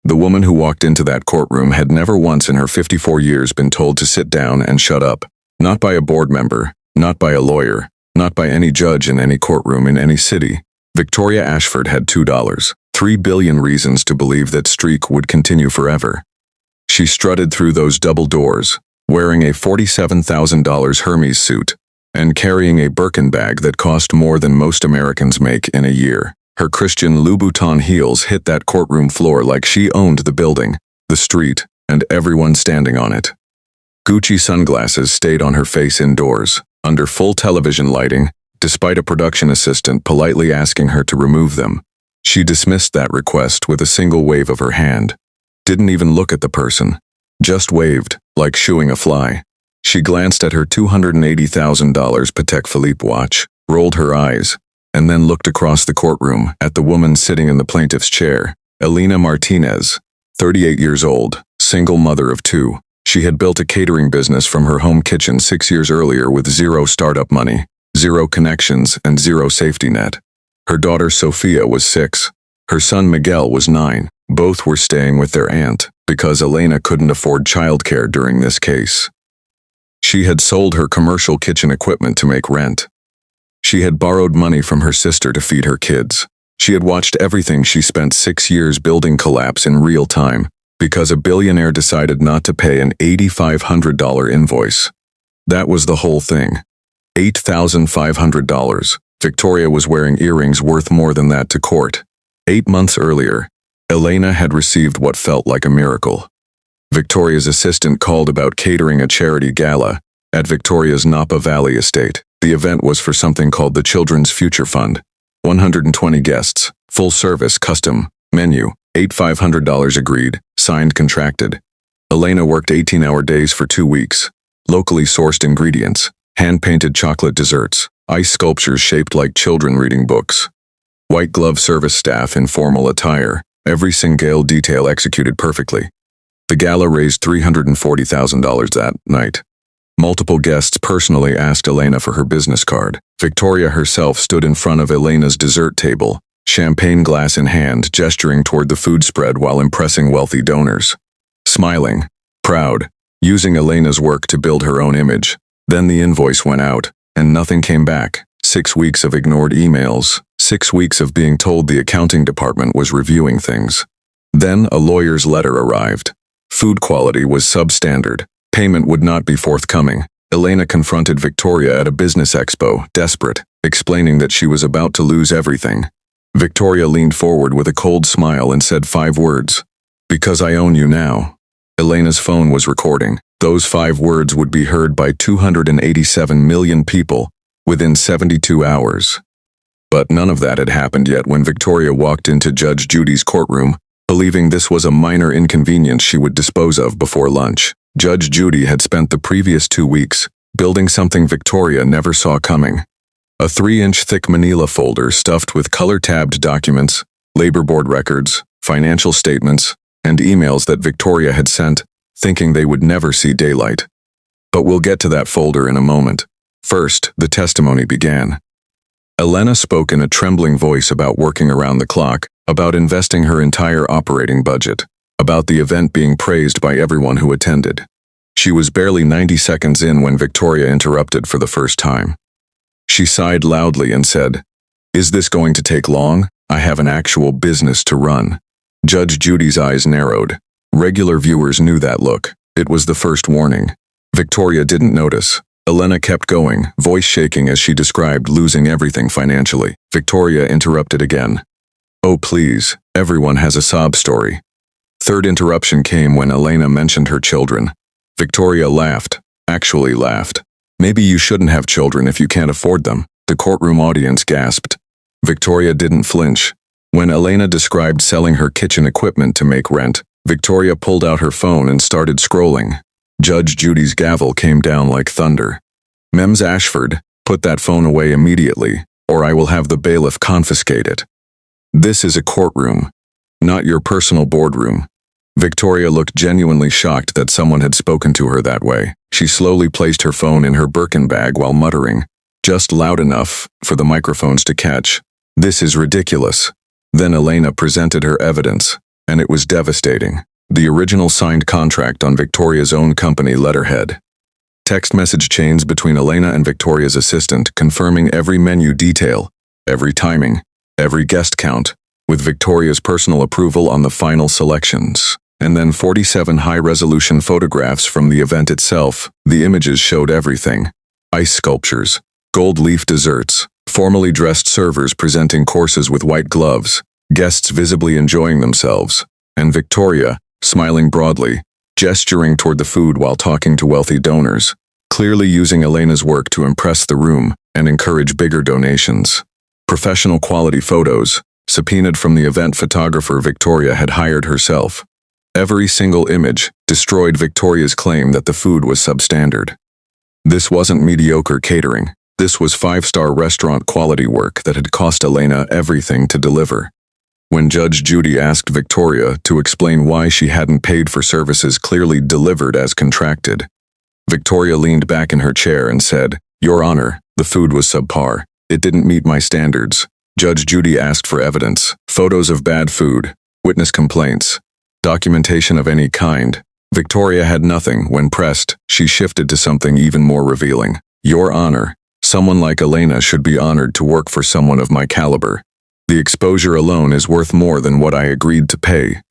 The woman who walked into that courtroom had never once in her 54 years been told to sit down and shut up. Not by a board member, not by a lawyer, not by any judge in any courtroom in any city. Victoria Ashford had $2, 3 billion reasons to believe that streak would continue forever. She strutted through those double doors, wearing a $47,000 Hermes suit, and carrying a Birkin bag that cost more than most Americans make in a year. Her Christian Louboutin heels hit that courtroom floor like she owned the building, the street, and everyone standing on it. Gucci sunglasses stayed on her face indoors, under full television lighting, despite a production assistant politely asking her to remove them. She dismissed that request with a single wave of her hand. Didn't even look at the person. Just waved, like shooing a fly. She glanced at her $280,000 Patek Philippe watch, rolled her eyes, and then looked across the courtroom at the woman sitting in the plaintiff's chair, Elena Martinez, 38 years old, single mother of 2. She had built a catering business from her home kitchen 6 years earlier with zero startup money, zero connections, and zero safety net. Her daughter Sophia was 6. Her son Miguel was 9. Both were staying with their aunt because Elena couldn't afford childcare during this case. She had sold her commercial kitchen equipment to make rent. She had borrowed money from her sister to feed her kids. She had watched everything she spent 6 years building collapse in real time because a billionaire decided not to pay an $8,500 invoice. That was the whole thing. $8,500. Victoria was wearing earrings worth more than that to court. 8 months earlier, Elena had received what felt like a miracle. Victoria's assistant called about catering a charity gala at Victoria's Napa Valley estate. The event was for something called the Children's Future Fund. 120 guests, full service, custom, menu, $8,500 agreed, signed, contracted. Elena worked 18-hour days for 2 weeks. Locally sourced ingredients, hand-painted chocolate desserts, ice sculptures shaped like children reading books. White glove service staff in formal attire, every single detail executed perfectly. The gala raised $340,000 that night. Multiple guests personally asked Elena for her business card. Victoria herself stood in front of Elena's dessert table, champagne glass in hand, gesturing toward the food spread while impressing wealthy donors. Smiling, proud, using Elena's work to build her own image. Then the invoice went out, and nothing came back. 6 weeks of ignored emails, 6 weeks of being told the accounting department was reviewing things. Then a lawyer's letter arrived. Food quality was substandard. Payment would not be forthcoming. Elena confronted Victoria at a business expo, desperate, explaining that she was about to lose everything. Victoria leaned forward with a cold smile and said 5 words. "Because I own you now." Elena's phone was recording. Those 5 words would be heard by 287 million people within 72 hours. But none of that had happened yet when Victoria walked into Judge Judy's courtroom, believing this was a minor inconvenience she would dispose of before lunch. Judge Judy had spent the previous 2 weeks building something Victoria never saw coming. A 3-inch thick manila folder stuffed with color-tabbed documents, labor board records, financial statements, and emails that Victoria had sent, thinking they would never see daylight. But we'll get to that folder in a moment. First, the testimony began. Elena spoke in a trembling voice about working around the clock, about investing her entire operating budget, about the event being praised by everyone who attended. She was barely 90 seconds in when Victoria interrupted for the first time. She sighed loudly and said, "Is this going to take long? I have an actual business to run." Judge Judy's eyes narrowed. Regular viewers knew that look. It was the first warning. Victoria didn't notice. Elena kept going, voice shaking as she described losing everything financially. Victoria interrupted again. "Oh please, everyone has a sob story." Third interruption came when Elena mentioned her children. Victoria laughed, actually laughed. "Maybe you shouldn't have children if you can't afford them." The courtroom audience gasped. Victoria didn't flinch. When Elena described selling her kitchen equipment to make rent, Victoria pulled out her phone and started scrolling. Judge Judy's gavel came down like thunder. "Ms. Ashford, put that phone away immediately, or I will have the bailiff confiscate it. This is a courtroom, not your personal boardroom." Victoria looked genuinely shocked that someone had spoken to her that way. She slowly placed her phone in her Birkin bag while muttering, just loud enough for the microphones to catch, "This is ridiculous." Then Elena presented her evidence. and it was devastating. The original signed contract on Victoria's own company letterhead. Text message chains between Elena and Victoria's assistant confirming every menu detail, every timing, every guest count, with Victoria's personal approval on the final selections. And then 47 high-resolution photographs from the event itself. The images showed everything. Ice sculptures, gold leaf desserts, formally dressed servers presenting courses with white gloves, guests visibly enjoying themselves, and Victoria, smiling broadly, gesturing toward the food while talking to wealthy donors, clearly using Elena's work to impress the room and encourage bigger donations. Professional quality photos, subpoenaed from the event photographer Victoria had hired herself. Every single image destroyed Victoria's claim that the food was substandard. This wasn't mediocre catering. This was five-star restaurant quality work that had cost Elena everything to deliver. When Judge Judy asked Victoria to explain why she hadn't paid for services clearly delivered as contracted, Victoria leaned back in her chair and said, "Your Honor, the food was subpar. It didn't meet my standards." Judge Judy asked for evidence, photos of bad food, witness complaints, documentation of any kind. Victoria had nothing. When pressed, she shifted to something even more revealing. "Your Honor, someone like Elena should be honored to work for someone of my caliber. The exposure alone is worth more than what I agreed to pay."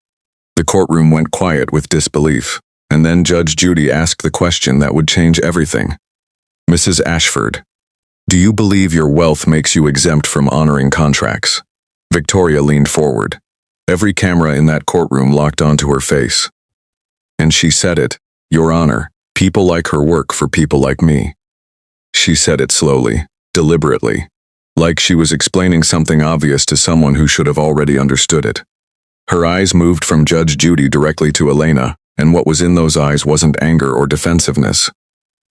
The courtroom went quiet with disbelief, and then Judge Judy asked the question that would change everything. "Mrs. Ashford, do you believe your wealth makes you exempt from honoring contracts?" Victoria leaned forward. Every camera in that courtroom locked onto her face. And she said it, "Your Honor, people like her work for people like me." She said it slowly, deliberately, like she was explaining something obvious to someone who should have already understood it. Her eyes moved from Judge Judy directly to Elena, and what was in those eyes wasn't anger or defensiveness.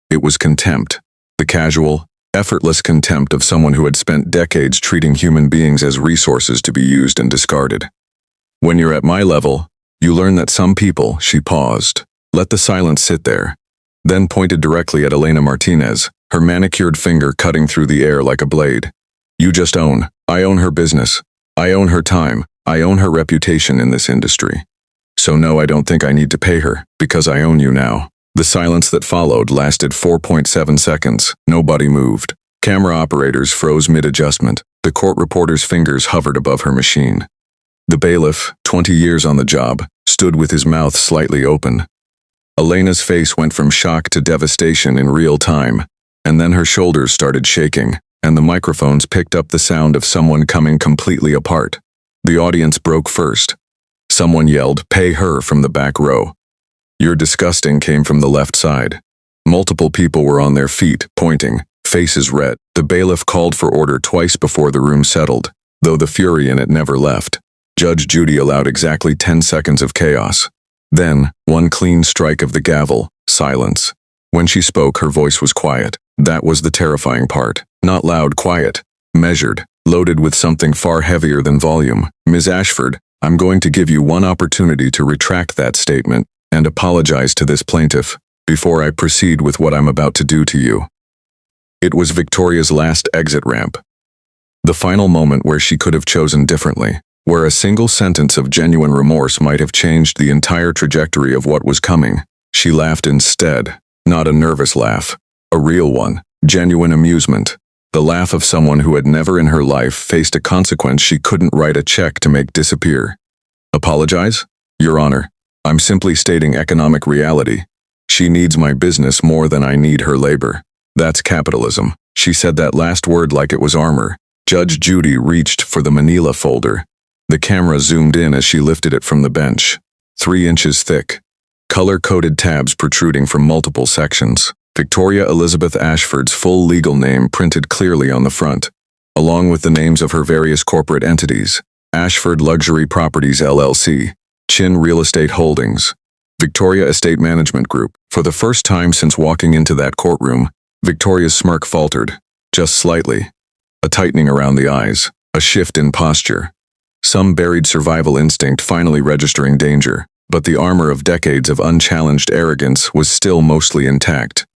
It was contempt, the casual, effortless contempt of someone who had spent decades treating human beings as resources to be used and discarded. "When you're at my level, you learn that some people," she paused, let the silence sit there, then pointed directly at Elena Martinez, her manicured finger cutting through the air like a blade. "You just own. I own her business. I own her time. I own her reputation in this industry. So no, I don't think I need to pay her, because I own you now." The silence that followed lasted 4.7 seconds. Nobody moved. Camera operators froze mid-adjustment. The court reporter's fingers hovered above her machine. The bailiff, 20 years on the job, stood with his mouth slightly open. Elena's face went from shock to devastation in real time, and then her shoulders started shaking, and the microphones picked up the sound of someone coming completely apart. The audience broke first. Someone yelled, "Pay her," from the back row. "You're disgusting," came from the left side. Multiple people were on their feet, pointing, faces red. The bailiff called for order twice before the room settled, though the fury in it never left. Judge Judy allowed exactly 10 seconds of chaos. Then, one clean strike of the gavel, silence. When she spoke, her voice was quiet. That was the terrifying part. Not loud, quiet, measured, loaded with something far heavier than volume. "Ms. Ashford, I'm going to give you one opportunity to retract that statement and apologize to this plaintiff before I proceed with what I'm about to do to you." It was Victoria's last exit ramp. The final moment where she could have chosen differently, where a single sentence of genuine remorse might have changed the entire trajectory of what was coming. She laughed instead, not a nervous laugh, a real one, genuine amusement, the laugh of someone who had never in her life faced a consequence she couldn't write a check to make disappear. "Apologize? Your Honor, I'm simply stating economic reality. She needs my business more than I need her labor. That's capitalism." She said that last word like it was armor. Judge Judy reached for the manila folder. The camera zoomed in as she lifted it from the bench. 3 inches thick. Color-coded tabs protruding from multiple sections. Victoria Elizabeth Ashford's full legal name printed clearly on the front, along with the names of her various corporate entities. Ashford Luxury Properties LLC, Chin Real Estate Holdings, Victoria Estate Management Group. For the first time since walking into that courtroom, Victoria's smirk faltered, just slightly. A tightening around the eyes, a shift in posture. Some buried survival instinct finally registering danger, but the armor of decades of unchallenged arrogance was still mostly intact.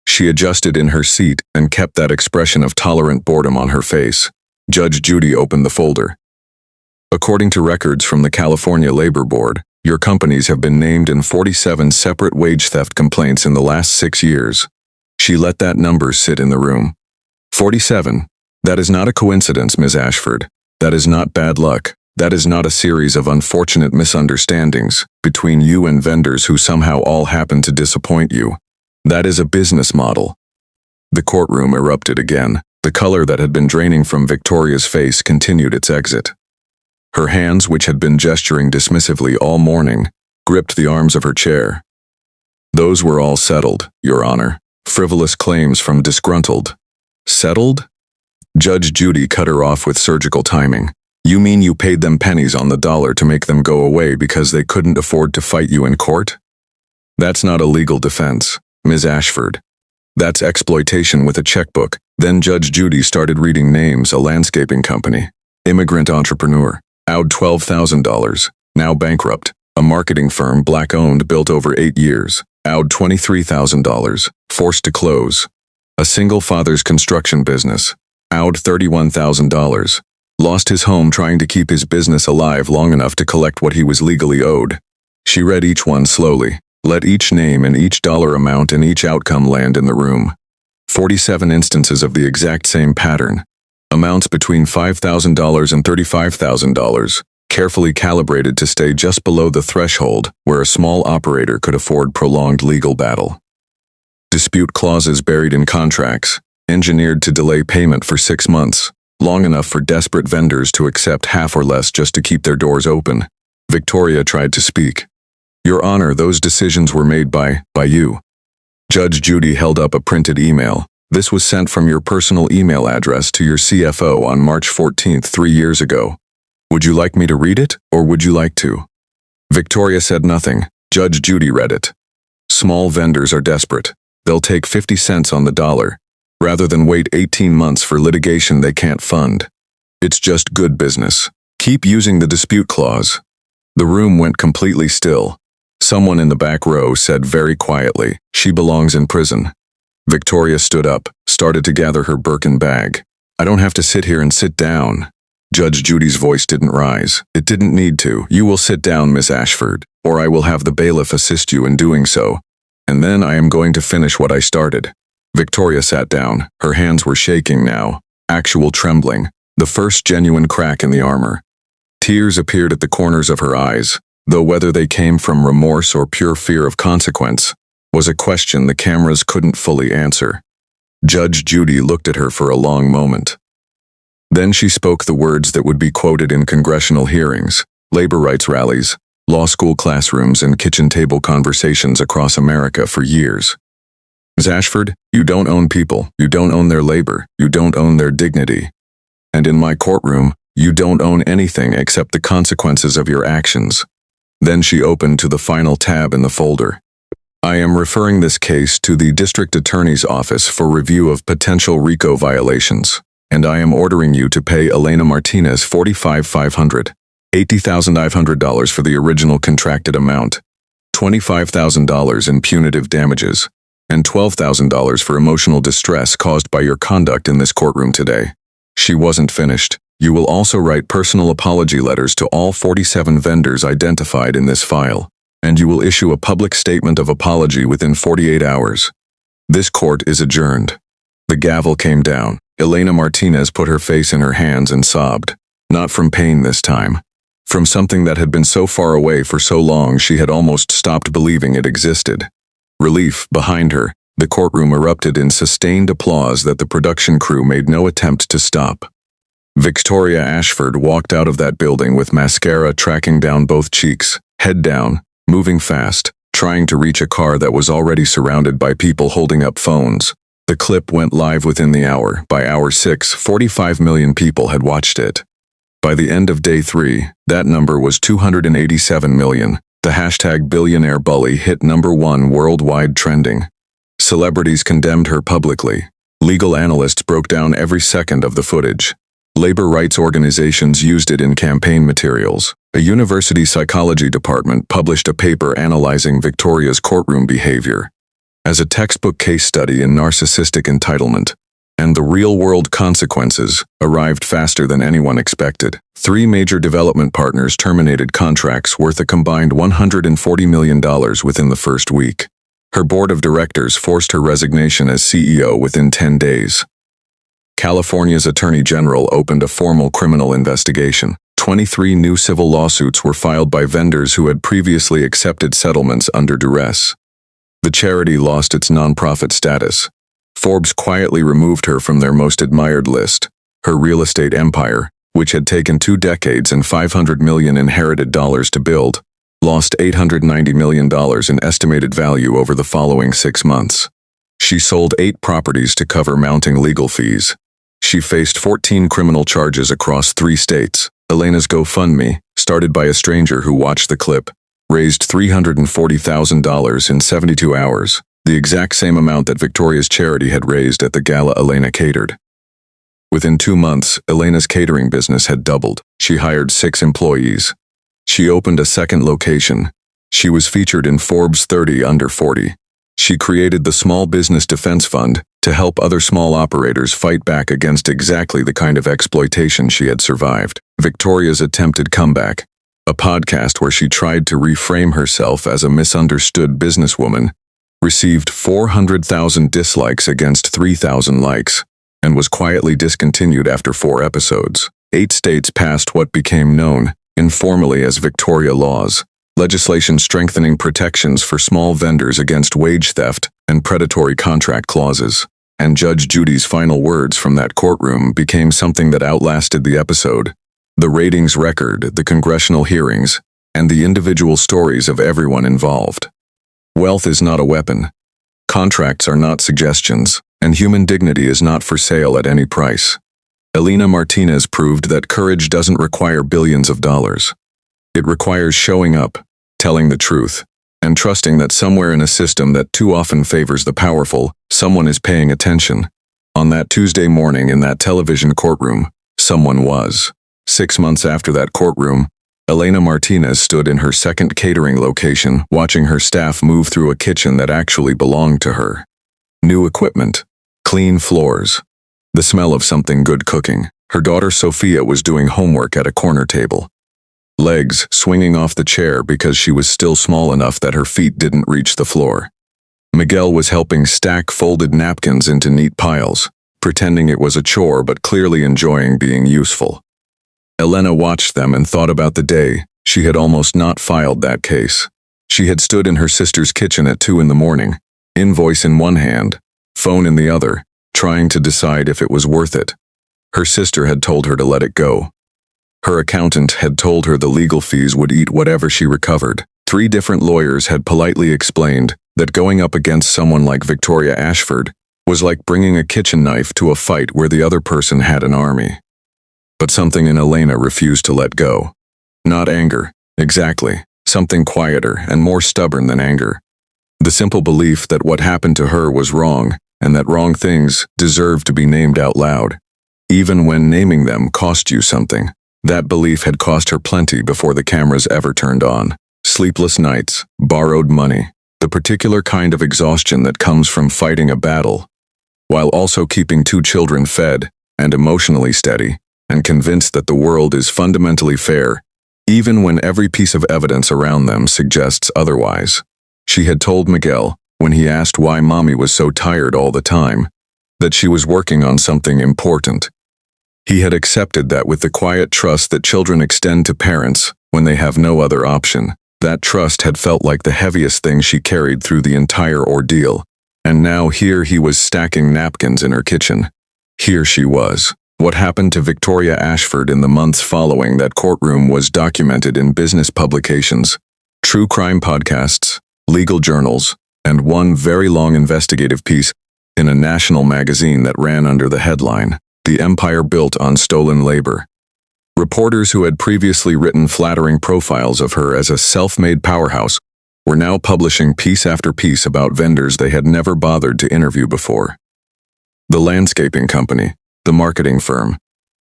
She adjusted in her seat and kept that expression of tolerant boredom on her face. Judge Judy opened the folder. According to records from the California Labor Board, your companies have been named in 47 separate wage theft complaints in the last 6 years. She let that number sit in the room. 47. That is not a coincidence, Ms. Ashford. That is not bad luck. That is not a series of unfortunate misunderstandings between you and vendors who somehow all happen to disappoint you. That is a business model. The courtroom erupted again. The color that had been draining from Victoria's face continued its exit. Her hands, which had been gesturing dismissively all morning, gripped the arms of her chair. Those were all settled, Your Honor. Frivolous claims from disgruntled. Settled? Judge Judy cut her off with surgical timing. You mean you paid them pennies on the dollar to make them go away because they couldn't afford to fight you in court? That's not a legal defense, Ms. Ashford. That's exploitation with a checkbook. Then Judge Judy started reading names: a landscaping company, immigrant entrepreneur, owed $12,000, now bankrupt, a marketing firm black-owned built over 8 years, owed $23,000, forced to close, a single father's construction business, owed $31,000, lost his home trying to keep his business alive long enough to collect what he was legally owed. She read each one slowly, let each name and each dollar amount and each outcome land in the room. 47 instances of the exact same pattern. Amounts between $5,000 and $35,000, carefully calibrated to stay just below the threshold where a small operator could afford prolonged legal battle. Dispute clauses buried in contracts, engineered to delay payment for 6 months, long enough for desperate vendors to accept half or less just to keep their doors open. Victoria tried to speak. Your Honor, those decisions were made by you. Judge Judy held up a printed email. This was sent from your personal email address to your CFO on March 14th, 3 years ago. Would you like me to read it, or would you like to? Victoria said nothing. Judge Judy read it. Small vendors are desperate. They'll take 50 cents on the dollar, rather than wait 18 months for litigation they can't fund. It's just good business. Keep using the dispute clause. The room went completely still. Someone in the back row said very quietly, "She belongs in prison." Victoria stood up, started to gather her Birkin bag. "I don't have to sit here and sit down." Judge Judy's voice didn't rise. "It didn't need to. You will sit down, Miss Ashford, or I will have the bailiff assist you in doing so. And then I am going to finish what I started." Victoria sat down. Her hands were shaking now, actual trembling, the first genuine crack in the armor. Tears appeared at the corners of her eyes, though whether they came from remorse or pure fear of consequence was a question the cameras couldn't fully answer. Judge Judy looked at her for a long moment. Then she spoke the words that would be quoted in congressional hearings, labor rights rallies, law school classrooms, and kitchen table conversations across America for years. Ms. Ashford, you don't own people, you don't own their labor, you don't own their dignity. And in my courtroom, you don't own anything except the consequences of your actions. Then she opened to the final tab in the folder. I am referring this case to the District Attorney's Office for review of potential RICO violations, and I am ordering you to pay Elena Martinez $45,500, $80,500 for the original contracted amount, $25,000 in punitive damages, and $12,000 for emotional distress caused by your conduct in this courtroom today. She wasn't finished. You will also write personal apology letters to all 47 vendors identified in this file, and you will issue a public statement of apology within 48 hours. This court is adjourned. The gavel came down. Elena Martinez put her face in her hands and sobbed, not from pain this time, from something that had been so far away for so long she had almost stopped believing it existed. Relief behind her, the courtroom erupted in sustained applause that the production crew made no attempt to stop. Victoria Ashford walked out of that building with mascara tracking down both cheeks, head down, moving fast, trying to reach a car that was already surrounded by people holding up phones. The clip went live within the hour. By hour 6, 45 million people had watched it. By the end of day 3, that number was 287 million. The hashtag Billionaire bully hit #1 worldwide trending. Celebrities condemned her publicly. Legal analysts broke down every second of the footage. Labor rights organizations used it in campaign materials. A university psychology department published a paper analyzing Victoria's courtroom behavior as a textbook case study in narcissistic entitlement. And the real-world consequences arrived faster than anyone expected. 3 major development partners terminated contracts worth a combined $140 million within the first week. Her board of directors forced her resignation as CEO within 10 days. California's Attorney General opened a formal criminal investigation. 23 new civil lawsuits were filed by vendors who had previously accepted settlements under duress. The charity lost its nonprofit status. Forbes quietly removed her from their most admired list. Her real estate empire, which had taken 2 decades and $500 million inherited dollars to build, lost $890 million in estimated value over the following 6 months. She sold 8 properties to cover mounting legal fees. She faced 14 criminal charges across 3 states. Elena's GoFundMe, started by a stranger who watched the clip, raised $340,000 in 72 hours. The exact same amount that Victoria's charity had raised at the gala Elena catered. Within 2 months, Elena's catering business had doubled. She hired 6 employees. She opened a second location. She was featured in Forbes 30 Under 40. She created the Small Business Defense Fund to help other small operators fight back against exactly the kind of exploitation she had survived. Victoria's attempted comeback, a podcast where she tried to reframe herself as a misunderstood businesswoman, received 400,000 dislikes against 3,000 likes, and was quietly discontinued after 4 episodes. 8 states passed what became known, informally, as Victoria laws, legislation strengthening protections for small vendors against wage theft and predatory contract clauses. And Judge Judy's final words from that courtroom became something that outlasted the episode. The ratings record, the congressional hearings, and the individual stories of everyone involved. Wealth is not a weapon. Contracts are not suggestions, and human dignity is not for sale at any price. Elena Martinez proved that courage doesn't require billions of dollars. It requires showing up, telling the truth, and trusting that somewhere in a system that too often favors the powerful, someone is paying attention. On that Tuesday morning in that television courtroom, someone was. 6 months after that courtroom, Elena Martinez stood in her second catering location, watching her staff move through a kitchen that actually belonged to her. New equipment, clean floors, the smell of something good cooking. Her daughter Sophia was doing homework at a corner table, legs swinging off the chair because she was still small enough that her feet didn't reach the floor. Miguel was helping stack folded napkins into neat piles, pretending it was a chore but clearly enjoying being useful. Elena watched them and thought about the day she had almost not filed that case. She had stood in her sister's kitchen at 2 in the morning, invoice in one hand, phone in the other, trying to decide if it was worth it. Her sister had told her to let it go. Her accountant had told her the legal fees would eat whatever she recovered. 3 different lawyers had politely explained that going up against someone like Victoria Ashford was like bringing a kitchen knife to a fight where the other person had an army. But something in Elena refused to let go. Not anger, exactly, something quieter and more stubborn than anger. The simple belief that what happened to her was wrong, and that wrong things deserved to be named out loud, even when naming them cost you something. That belief had cost her plenty before the cameras ever turned on. Sleepless nights, borrowed money, the particular kind of exhaustion that comes from fighting a battle, while also keeping 2 children fed and emotionally steady, and convinced that the world is fundamentally fair, even when every piece of evidence around them suggests otherwise. She had told Miguel, when he asked why mommy was so tired all the time, that she was working on something important. He had accepted that with the quiet trust that children extend to parents when they have no other option. That trust had felt like the heaviest thing she carried through the entire ordeal, and now here he was stacking napkins in her kitchen. Here she was. What happened to Victoria Ashford in the months following that courtroom was documented in business publications, true crime podcasts, legal journals, and one very long investigative piece in a national magazine that ran under the headline, "The Empire Built on Stolen Labor." Reporters who had previously written flattering profiles of her as a self-made powerhouse were now publishing piece after piece about vendors they had never bothered to interview before. The landscaping company, the marketing firm,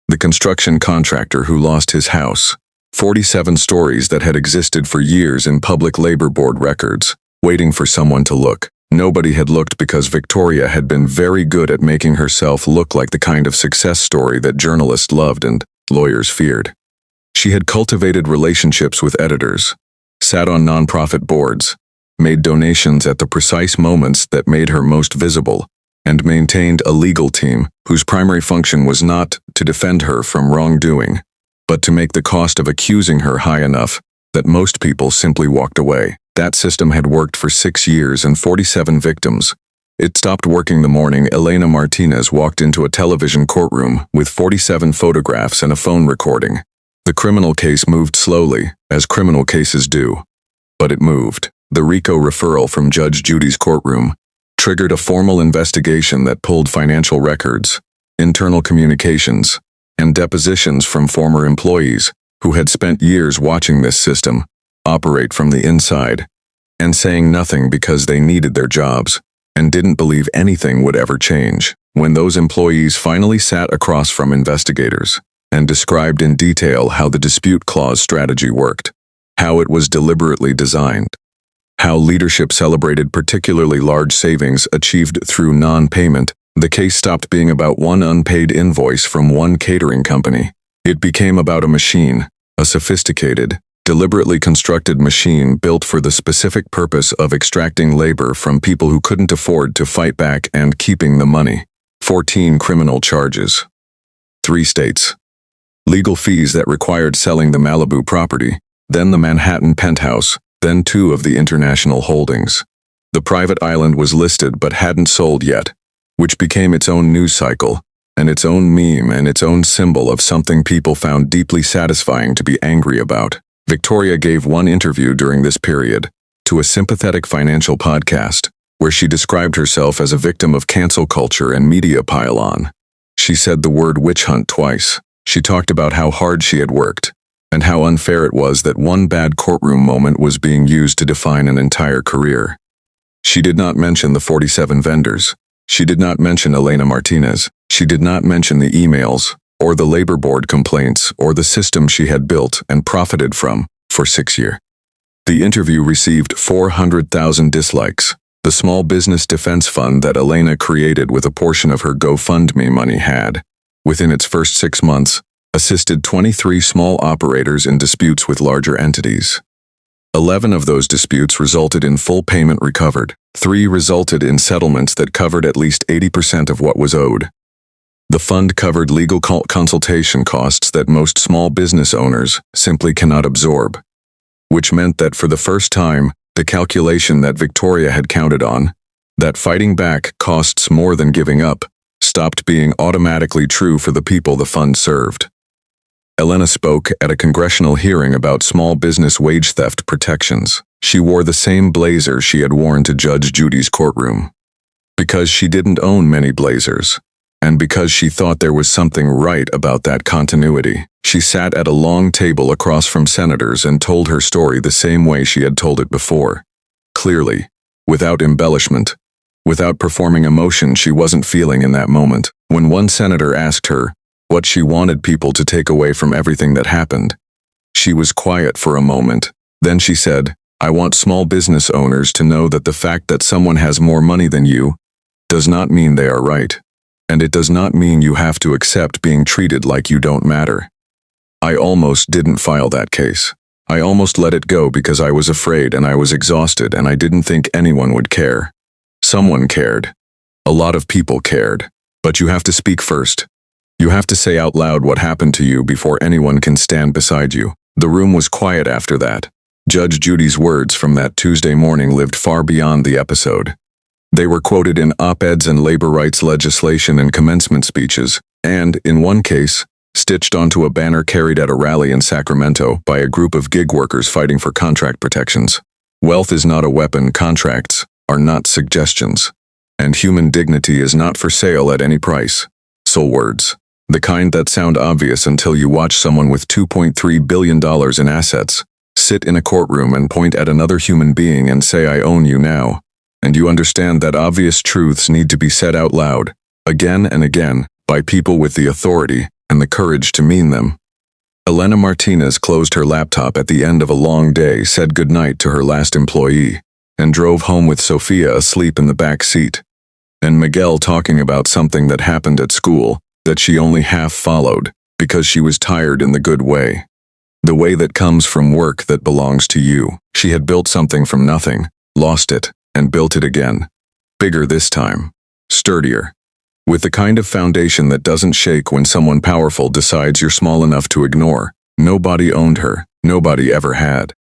the construction contractor who lost his house. 47 stories that had existed for years in public labor board records, waiting for someone to look. Nobody had looked because Victoria had been very good at making herself look like the kind of success story that journalists loved and lawyers feared. She had cultivated relationships with editors, sat on nonprofit boards, made donations at the precise moments that made her most visible, and maintained a legal team whose primary function was not to defend her from wrongdoing, but to make the cost of accusing her high enough that most people simply walked away. That system had worked for 6 years and 47 victims. It stopped working the morning Elena Martinez walked into a television courtroom with 47 photographs and a phone recording. The criminal case moved slowly, as criminal cases do. But it moved. The RICO referral from Judge Judy's courtroom triggered a formal investigation that pulled financial records, internal communications, and depositions from former employees who had spent years watching this system operate from the inside and saying nothing because they needed their jobs and didn't believe anything would ever change. When those employees finally sat across from investigators and described in detail how the dispute clause strategy worked, how it was deliberately designed, how leadership celebrated particularly large savings achieved through non-payment, the case stopped being about one unpaid invoice from one catering company. It became about a machine, a sophisticated, deliberately constructed machine built for the specific purpose of extracting labor from people who couldn't afford to fight back and keeping the money. 14 criminal charges. 3 states. Legal fees that required selling the Malibu property, then the Manhattan penthouse, then 2 of the international holdings. The private island was listed but hadn't sold yet, which became its own news cycle, and its own meme and its own symbol of something people found deeply satisfying to be angry about. Victoria gave one interview during this period to a sympathetic financial podcast, where she described herself as a victim of cancel culture and media pile-on. She said the word witch hunt twice. She talked about how hard she had worked, and how unfair it was that one bad courtroom moment was being used to define an entire career. She did not mention the 47 vendors. She did not mention Elena Martinez. She did not mention the emails, or the labor board complaints, or the system she had built and profited from for 6 years. The interview received 400,000 dislikes. The small business defense fund that Elena created with a portion of her GoFundMe money had, within its first 6 months, assisted 23 small operators in disputes with larger entities. 11 of those disputes resulted in full payment recovered. 3 resulted in settlements that covered at least 80% of what was owed. The fund covered legal consultation costs that most small business owners simply cannot absorb, which meant that for the first time, the calculation that Victoria had counted on, that fighting back costs more than giving up, stopped being automatically true for the people the fund served. Elena spoke at a congressional hearing about small business wage theft protections. She wore the same blazer she had worn to Judge Judy's courtroom. Because she didn't own many blazers, and because she thought there was something right about that continuity, she sat at a long table across from senators and told her story the same way she had told it before. Clearly, without embellishment, without performing emotion she wasn't feeling in that moment. When one senator asked her what she wanted people to take away from everything that happened, she was quiet for a moment. Then she said, "I want small business owners to know that the fact that someone has more money than you does not mean they are right. And it does not mean you have to accept being treated like you don't matter." I almost didn't file that case. I almost let it go because I was afraid and I was exhausted and I didn't think anyone would care. Someone cared. A lot of people cared. But you have to speak first. You have to say out loud what happened to you before anyone can stand beside you. The room was quiet after that. Judge Judy's words from that Tuesday morning lived far beyond the episode. They were quoted in op-eds and labor rights legislation and commencement speeches, and, in one case, stitched onto a banner carried at a rally in Sacramento by a group of gig workers fighting for contract protections. Wealth is not a weapon, contracts are not suggestions, and human dignity is not for sale at any price. Soul words. The kind that sound obvious until you watch someone with $2.3 billion in assets sit in a courtroom and point at another human being and say, "I own you now." And you understand that obvious truths need to be said out loud, again and again, by people with the authority and the courage to mean them. Elena Martinez closed her laptop at the end of a long day, said goodnight to her last employee, and drove home with Sophia asleep in the back seat, and Miguel talking about something that happened at school that she only half followed because she was tired in the good way. The way that comes from work that belongs to you. She had built something from nothing, lost it, and built it again. Bigger this time. Sturdier. With the kind of foundation that doesn't shake when someone powerful decides you're small enough to ignore. Nobody owned her. Nobody ever had.